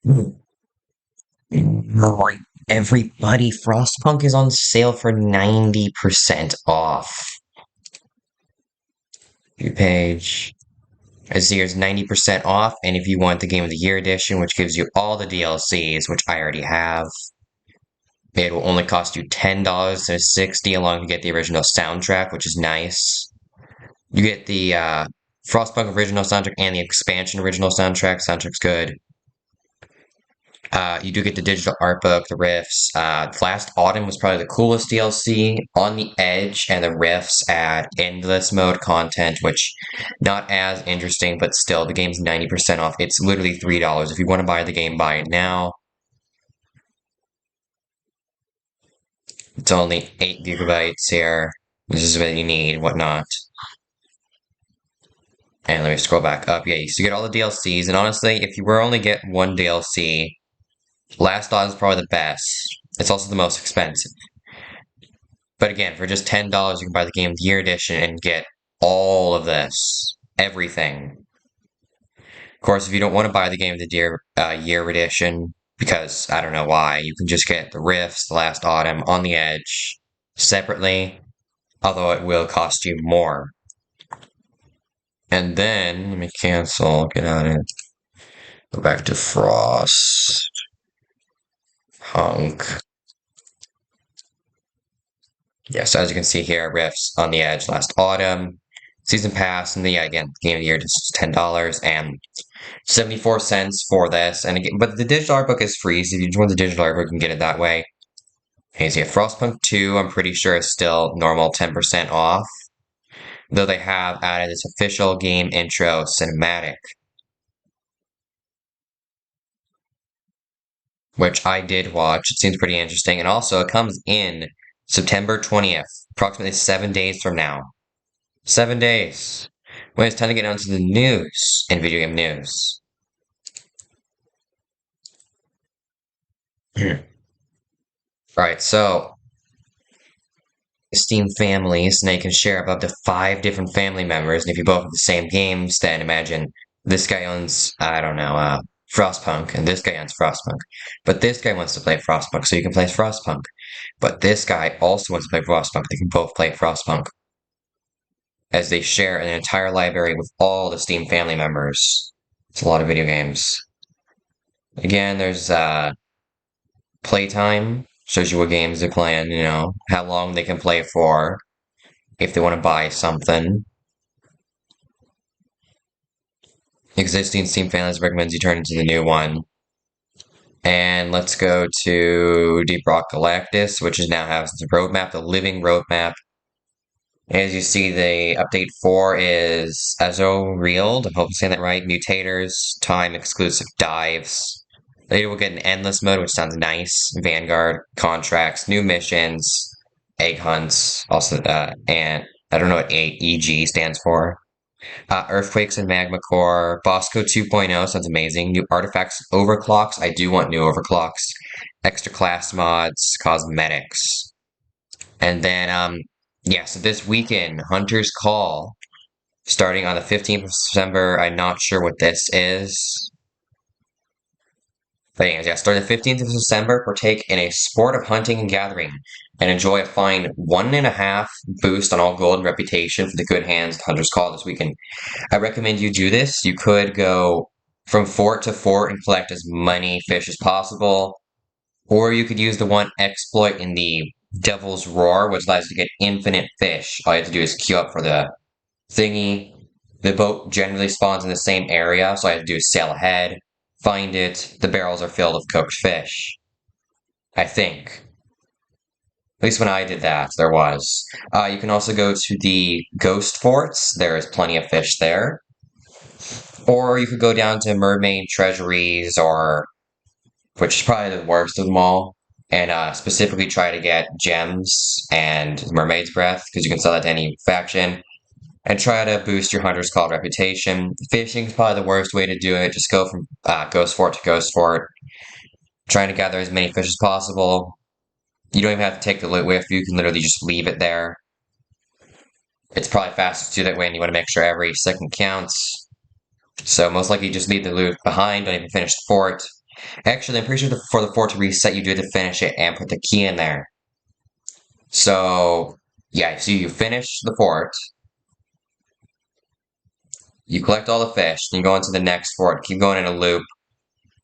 Right. Everybody, Frostpunk is on sale for 90% off. View page. As here's 90% off, and if you want the Game of the Year edition, which gives you all the DLCs, which I already have, it will only cost you $10.60 along to get the original soundtrack, which is nice. You get the Frostpunk original soundtrack and the expansion original soundtrack. Soundtrack's good. You do get the digital art book, the riffs. Last Autumn was probably the coolest DLC. On the Edge and the riffs add endless mode content, which not as interesting, but still the game's 90% off. It's literally $3. If you want to buy the game, buy it now. It's only 8 gigabytes here. This is what you need, whatnot. And let me scroll back up. Yeah, you get all the DLCs. And honestly, if you were only get one DLC, Last Dawn is probably the best. It's also the most expensive. But again, for just $10, you can buy the Game of the Year edition and get all of this. Everything. Of course, if you don't want to buy the Game of the Year edition, because I don't know why, you can just get the riffs, the Last Autumn, On the Edge, separately, although it will cost you more. And then, let me cancel, get out of it. Go back to Frost. Hunk. Yes, as you can see here, riffs on the Edge last autumn, season pass, and again, Game of the Year just $10 and 74 cents for this. And again, but the digital art book is free, so if you just want the digital art book, you can get it that way. Okay, so yeah, Frostpunk 2, I'm pretty sure is still normal 10% off, though they have added this official game intro cinematic, which I did watch. It seems pretty interesting, and also it comes in September 20th, approximately 7 days from now. 7 days. Well, it's time to get on to the news and video game news. Alright, so Steam families, and they can share up to 5 different family members, and if you both have the same games, then imagine this guy owns, I don't know, Frostpunk, and this guy owns Frostpunk. But this guy wants to play Frostpunk, so you can play Frostpunk. But this guy also wants to play Frostpunk, they can both play Frostpunk, as they share an entire library with all the Steam family members. It's a lot of video games. Again, there's playtime, shows you what games they're playing, how long they can play for, if they want to buy something. Existing Steam families recommends you turn into the new one. And let's go to Deep Rock Galactus, which is now has the roadmap, the living roadmap. As you see, the update 4 is Azo-Reeled, I hope I'm saying that right, mutators, time-exclusive dives. Later we'll get an endless mode, which sounds nice, Vanguard, contracts, new missions, egg hunts, also, and I don't know what EG stands for. Earthquakes and Magma Core, Bosco 2.0 sounds amazing, new artifacts, overclocks, I do want new overclocks, extra class mods, cosmetics. And then, yeah, so this weekend, Hunter's Call, starting on the 15th of December. I'm not sure what this is. But anyways, yeah, starting the 15th of December, partake in a sport of hunting and gathering, and enjoy a fine 1.5 boost on all gold and reputation for the good hands of Hunter's Call this weekend. I recommend you do this. You could go from fort to fort and collect as many fish as possible, or you could use the one exploit in the Devil's Roar, which allows you to get infinite fish. All you have to do is queue up for the thingy. The boat generally spawns in the same area, so all you have to do is sail ahead, find it. The barrels are filled with cooked fish. I think. At least when I did that, there was. You can also go to the Ghost Forts. There is plenty of fish there. Or you could go down to Mermaid Treasuries, which is probably the worst of them all, and specifically try to get gems and Mermaid's Breath, because you can sell that to any faction, and try to boost your Hunter's Call reputation. Fishing is probably the worst way to do it. Just go from Ghost Fort to Ghost Fort, trying to gather as many fish as possible. You don't even have to take the loot with you. You can literally just leave it there. It's probably fastest to do that way, and you want to make sure every second counts. So most likely just leave the loot behind, don't even finish the fort. Actually, I'm pretty sure for the fort to reset, you do have to finish it and put the key in there. So, yeah, so you finish the fort, you collect all the fish, then you go into the next fort, keep going in a loop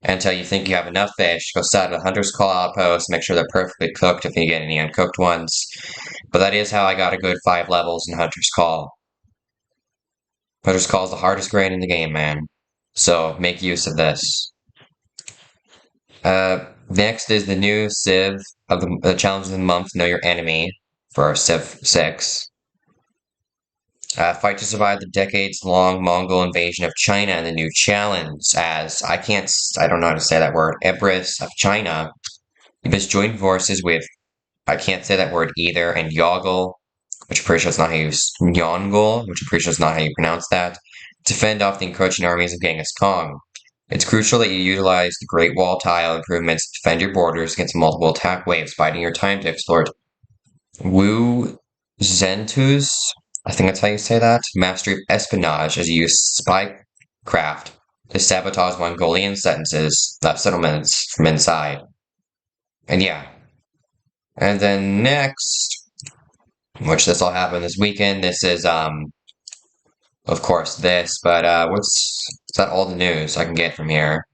until you think you have enough fish. Go set a hunter's call outpost, make sure they're perfectly cooked if you get any uncooked ones. But that is how I got a good 5 levels in Hunter's Call. Hunter's Call is the hardest grade in the game, man. So make use of this. Next is the new Civ of the challenge of the month, Know Your Enemy, for Civ 6. Fight to survive the decades-long Mongol invasion of China and the new challenge as, I don't know how to say that word, Empress of China. You must join forces with, I can't say that word either, and Yoggle, which I'm pretty sure is not how you, Yongol, which I'm pretty sure is not how you pronounce that, to fend off the encroaching armies of Genghis Khan. It's crucial that you utilize the Great Wall tile improvements to defend your borders against multiple attack waves, biding your time to explore Wu Zentu's, I think that's how you say that, mastery of espionage as you use spycraft to sabotage Mongolian settlements from inside. And yeah. And then next, which this all happened this weekend, this is, of course, this, but, is that all the news I can get from here?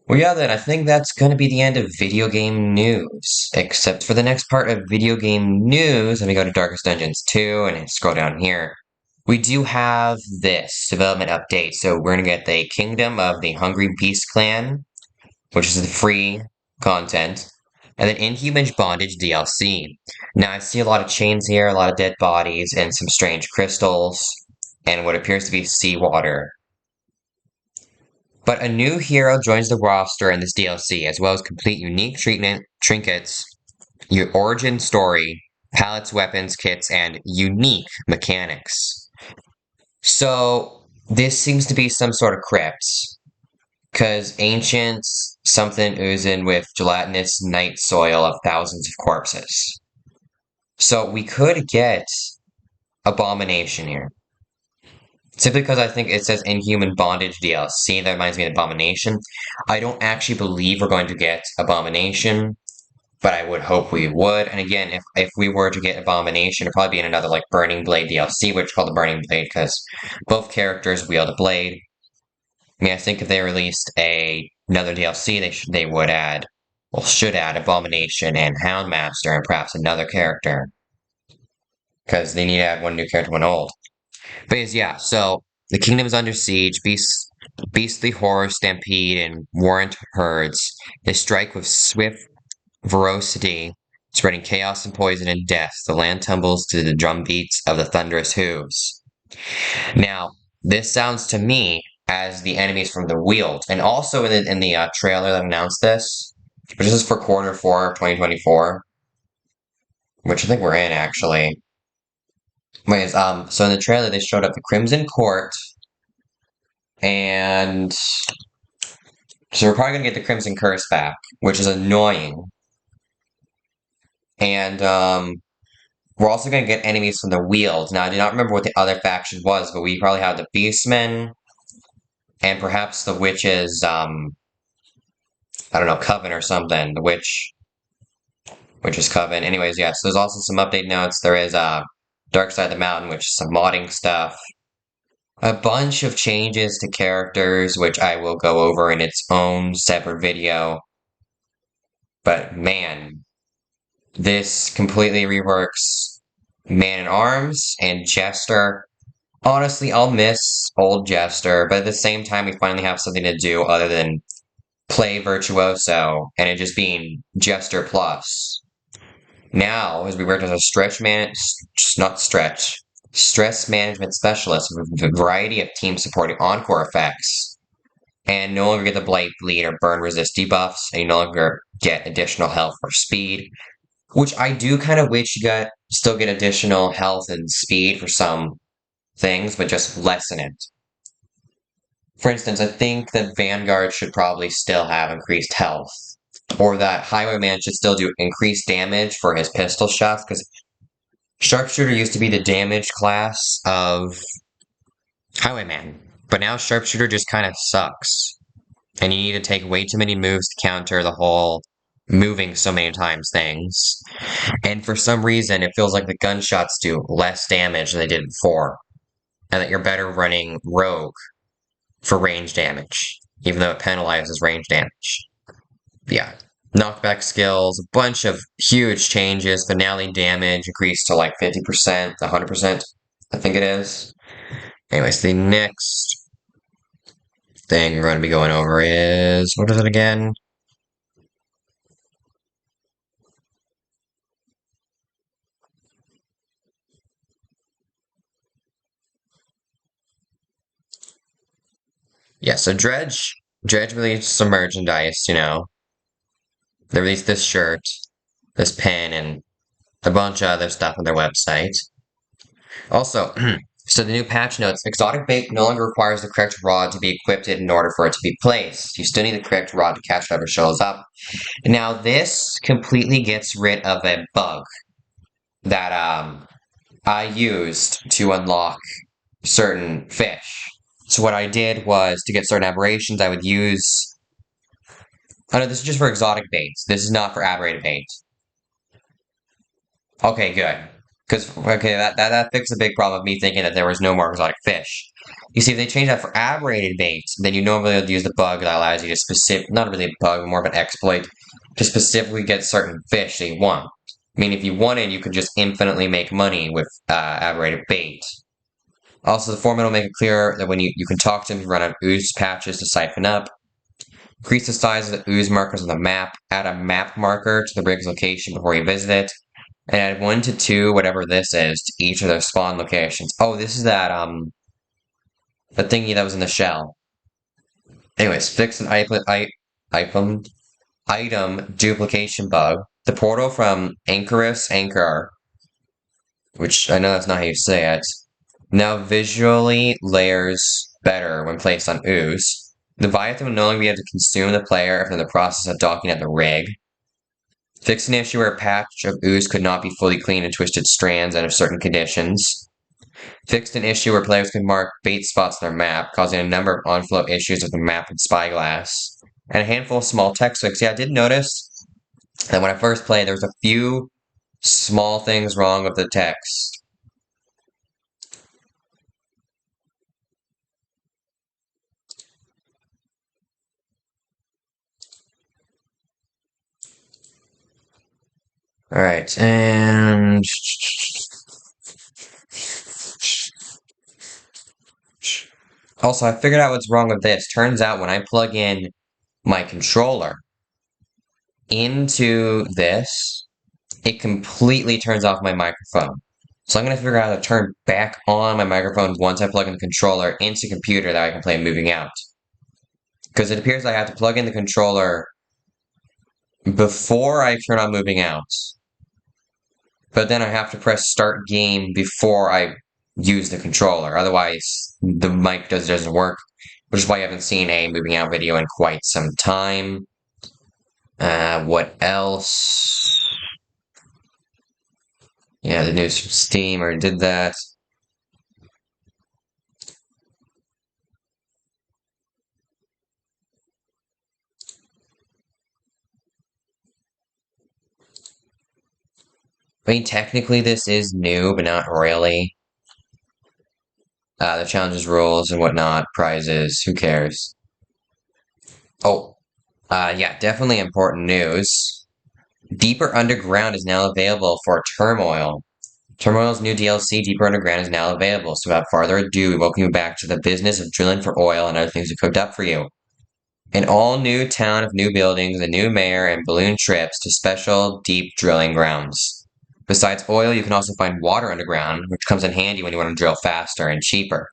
Well, yeah, then I think that's going to be the end of video game news. Except for the next part of video game news, let me go to Darkest Dungeons 2 and scroll down here. We do have this development update. So we're going to get the Kingdom of the Hungry Beast Clan, which is the free content, and then Inhuman Bondage DLC. Now, I see a lot of chains here, a lot of dead bodies, and some strange crystals, and what appears to be seawater. But a new hero joins the roster in this DLC, as well as complete unique trinkets, your origin story, palettes, weapons, kits, and unique mechanics. So, this seems to be some sort of crypt, because ancient something oozing with gelatinous night soil of thousands of corpses. So, we could get Abomination here. Simply because I think it says Inhuman Bondage DLC, that reminds me of Abomination. I don't actually believe we're going to get Abomination, but I would hope we would. And again, if we were to get Abomination, it'd probably be in another, like, Burning Blade DLC, which is called the Burning Blade, because both characters wield a blade. I mean, I think if they released another DLC, they would add, well, should add Abomination and Houndmaster and perhaps another character. Because they need to add one new character, one old. But yeah, so the kingdom is under siege. Beastly horror stampede and warrant herds. They strike with swift ferocity, spreading chaos and poison and death. The land tumbles to the drum beats of the thunderous hooves. Now, this sounds to me as the enemies from the Wield, and also in the trailer that announced this, which this is for Q4 of 2024, which I think we're in actually. Anyways, so in the trailer they showed up the Crimson Court, and so we're probably gonna get the Crimson Curse back, which is annoying. And we're also gonna get enemies from the Wield. Now I do not remember what the other faction was, but we probably have the Beastmen, and perhaps the Witches, I don't know, Coven or something. The Witches Coven. Anyways, yeah, so there's also some update notes. There is Darkside of the Mountain, which is some modding stuff. A bunch of changes to characters, which I will go over in its own separate video. But man, this completely reworks Man-at-Arms and Jester. Honestly, I'll miss old Jester, but at the same time, we finally have something to do other than play Virtuoso, and it just being Jester Plus. Now, as we work as a stress management specialist with a variety of team supporting encore effects, and no longer get the Blight Bleed or Burn Resist debuffs, and you no longer get additional health or speed, which I do kind of wish you still get additional health and speed for some things, but just lessen it. For instance, I think that Vanguard should probably still have increased health, or that Highwayman should still do increased damage for his pistol shots, because Sharpshooter used to be the damage class of Highwayman, but now Sharpshooter just kind of sucks. And you need to take way too many moves to counter the whole moving so many times things. And for some reason, it feels like the gunshots do less damage than they did before. And that you're better running Rogue for range damage, even though it penalizes range damage. Yeah. Knockback skills, a bunch of huge changes. Finale damage increased to like 50%, 100%, I think it is. Anyways, the next thing we're going to be going over is, what is it again? Yeah, so Dredge released some merchandise, you know. They released this shirt, this pen, and a bunch of other stuff on their website. Also, so the new patch notes, exotic bait no longer requires the correct rod to be equipped in order for it to be placed. You still need the correct rod to catch whatever shows up. Now this completely gets rid of a bug that I used to unlock certain fish. So what I did was, to get certain aberrations, I would use... Oh no, this is just for exotic baits. This is not for aberrated bait. Okay, good. Because, okay, that fixed the big problem of me thinking that there was no more exotic fish. You see, if they change that for aberrated bait, then you normally would use the bug that allows you to not really a bug, but more of an exploit, to specifically get certain fish that you want. I mean, if you wanted, you could just infinitely make money with aberrated bait. Also, the format will make it clear that when you can talk to them, you run out of ooze patches to siphon up. Increase the size of the ooze markers on the map. Add a map marker to the rig's location before you visit it. And add 1 to 2, whatever this is, to each of their spawn locations. Oh, this is that, the thingy that was in the shell. Anyways, fix an item duplication bug. The portal from Anchor, which I know that's not how you say it, now visually layers better when placed on ooze. The Leviathan will no longer be able to consume the player if they're in the process of docking at the rig. Fix an issue where a patch of ooze could not be fully cleaned and twisted strands under certain conditions. Fixed an issue where players could mark bait spots on their map, causing a number of on-flow issues with the map and spyglass. And a handful of small text fixes. Yeah, I did notice that when I first played, there was a few small things wrong with the text. Alright, and... Also, I figured out what's wrong with this. Turns out when I plug in my controller into this, it completely turns off my microphone. So I'm going to figure out how to turn back on my microphone once I plug in the controller into the computer that I can play moving out. Because it appears I have to plug in the controller before I turn on moving out. But then I have to press start game before I use the controller. Otherwise, the mic doesn't work. Which is why I haven't seen a moving out video in quite some time. What else? Yeah, the news from Steam already did that. I mean, technically this is new, but not really. The challenges, rules, and whatnot, prizes, who cares? Oh, yeah, definitely important news. Deeper Underground is now available for Turmoil. Turmoil's new DLC, Deeper Underground, is now available, so without further ado, we welcome you back to the business of drilling for oil and other things we cooked up for you. An all-new town of new buildings, a new mayor, and balloon trips to special deep drilling grounds. Besides oil, you can also find water underground, which comes in handy when you want to drill faster and cheaper,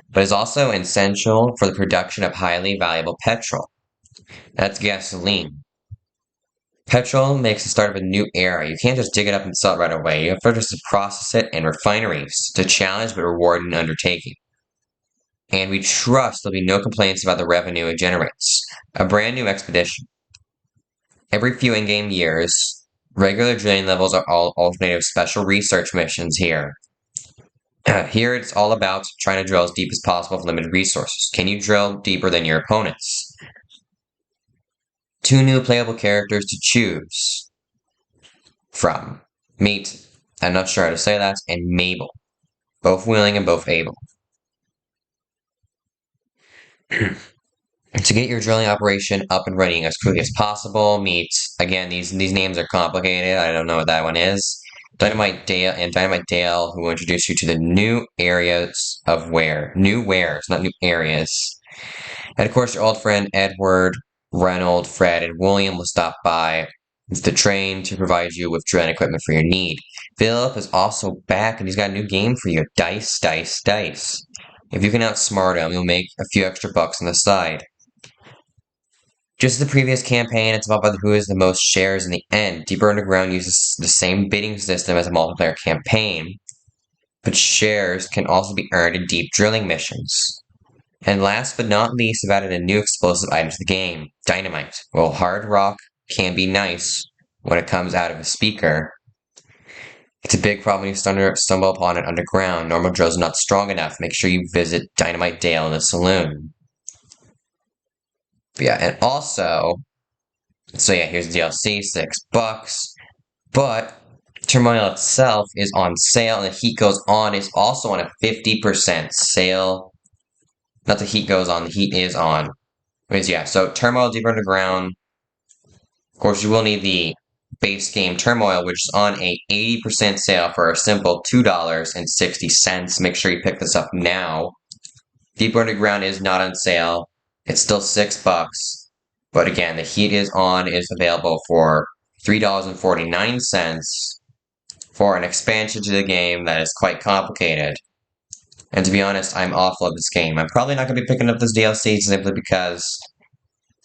but is also essential for the production of highly valuable petrol. That's gasoline. Petrol makes the start of a new era. You can't just dig it up and sell it right away. You have first to process it in refineries. It's a challenge but rewarding undertaking. And we trust there'll be no complaints about the revenue it generates. A brand new expedition. Every few in-game years, regular drilling levels are all alternated with special research missions here. Here it's all about trying to drill as deep as possible with limited resources. Can you drill deeper than your opponents? 2 new playable characters to choose from. Meet, I'm not sure how to say that, and Mabel. Both willing and both able. To get your drilling operation up and running as quickly as possible, meet, again, these names are complicated. I don't know what that one is. Dynamite Dale and Dynamite Dale, who will introduce you to the new areas of wear. New wares, not new areas. And of course, your old friend Edward, Reynold, Fred, and William will stop by with the train to provide you with drilling equipment for your need. Philip is also back, and he's got a new game for you. Dice, Dice, Dice. If you can outsmart him, you'll make a few extra bucks on the side. Just as the previous campaign, it's about who has the most shares in the end. Deeper Underground uses the same bidding system as a multiplayer campaign, but shares can also be earned in deep drilling missions. And last but not least, I've added a new explosive item to the game, Dynamite. Well, hard rock can be nice when it comes out of a speaker. It's a big problem when you stumble upon it underground. Normal drills are not strong enough. Make sure you visit Dynamite Dale in the saloon. But yeah, and also, so yeah, here's the DLC, $6. But Turmoil itself is on sale, and the Heat Goes On is also on a 50% sale. Not the Heat Goes On, the Heat is on. Because yeah, so Turmoil Deeper Underground. Of course, you will need the base game Turmoil, which is on a 80% sale for a simple $2.60. Make sure you pick this up now. Deeper Underground is not on sale. It's still $6. But again, the Heat is available for $3.49 for an expansion to the game that is quite complicated. And to be honest, I'm awful at this game. I'm probably not going to be picking up this DLC simply because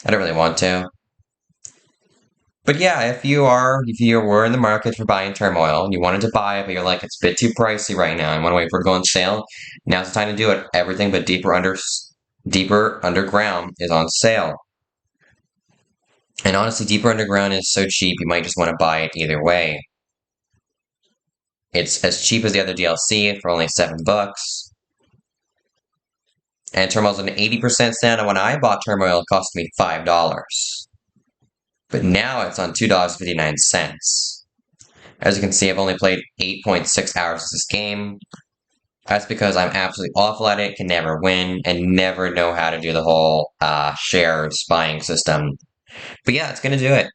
I don't really want to. But yeah, if you were in the market for buying Turmoil and you wanted to buy it, but you're like, it's a bit too pricey right now and want to wait for it to go on sale, now's the time to do it. Everything but Deeper Underground is on sale. And honestly, Deeper Underground is so cheap, you might just want to buy it either way. It's as cheap as the other DLC for only $7. And Turmoil's an 80% sale, and when I bought Turmoil, it cost me $5. But now it's on $2.59. As you can see, I've only played 8.6 hours of this game. That's because I'm absolutely awful at it, can never win, and never know how to do the whole shares buying system. But yeah, it's going to do it.